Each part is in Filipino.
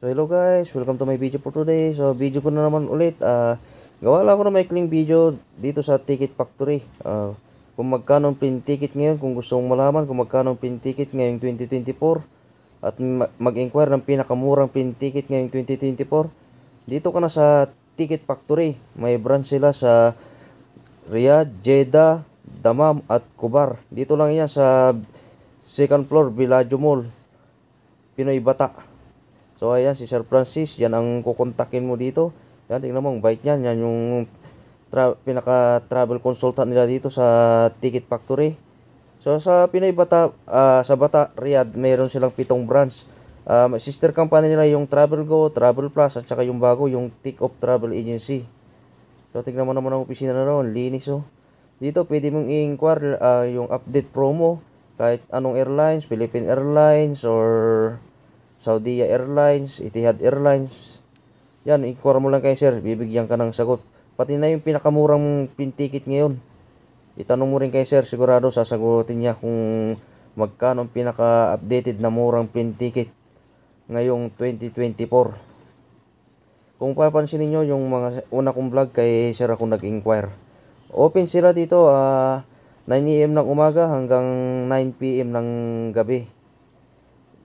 So hello guys, welcome to my video for today. So video ko na naman ulit. Gawa lang ako ng maikling video dito sa Ticket Factory. Kung magkano ang print ticket ngayon, kung gusto mong malaman kung magkano ang print ticket ngayong 2024 at mag-inquire ng pinakamurang print ticket ngayong 2024, dito ka na sa Ticket Factory. May branch sila sa Riyadh, Jeddah, Dammam at Khobar. Dito lang yan sa second floor, Villaggio Mall, Pinoy Bata. So ayan si Sir Francis, yan ang kukontakin mo dito. Yan, tingnan mo, ang bait niyan. Yan yung pinaka-travel consultant nila dito sa Ticket Factory. So sa Pinoy Bata, sa Bata, Riyadh, mayroon silang 7 branch. Sister company nila yung Travel Go, Travel Plus, at saka yung bago, yung Take Off Travel Agency. So tingnan mo naman ang opisina na roon, linis oh. Dito pwede mong i-inquire yung update promo, kahit anong airlines, Philippine Airlines or Saudi Airlines, Etihad Airlines. Yan, i-inquire mo lang kay sir, bibigyan ka ng sagot. Pati na yung pinakamurang print ticket ngayon, itanong mo rin kay sir, sigurado sasagutin niya kung magkano ang pinaka-updated na murang print ticket ngayong 2024. Kung papansin niyo yung mga una kong vlog, kay sir ako nag-inquire. Open sila dito 9 AM ng umaga hanggang 9 PM ng gabi.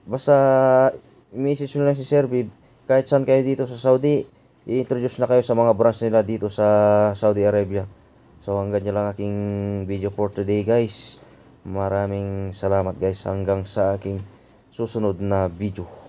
Basta i-message nyo lang si Sir Bib, kahit saan kayo dito sa Saudi, i-introduce na kayo sa mga branch nila dito sa Saudi Arabia. So hanggang dyan lang aking video for today guys. Maraming salamat guys, hanggang sa aking susunod na video.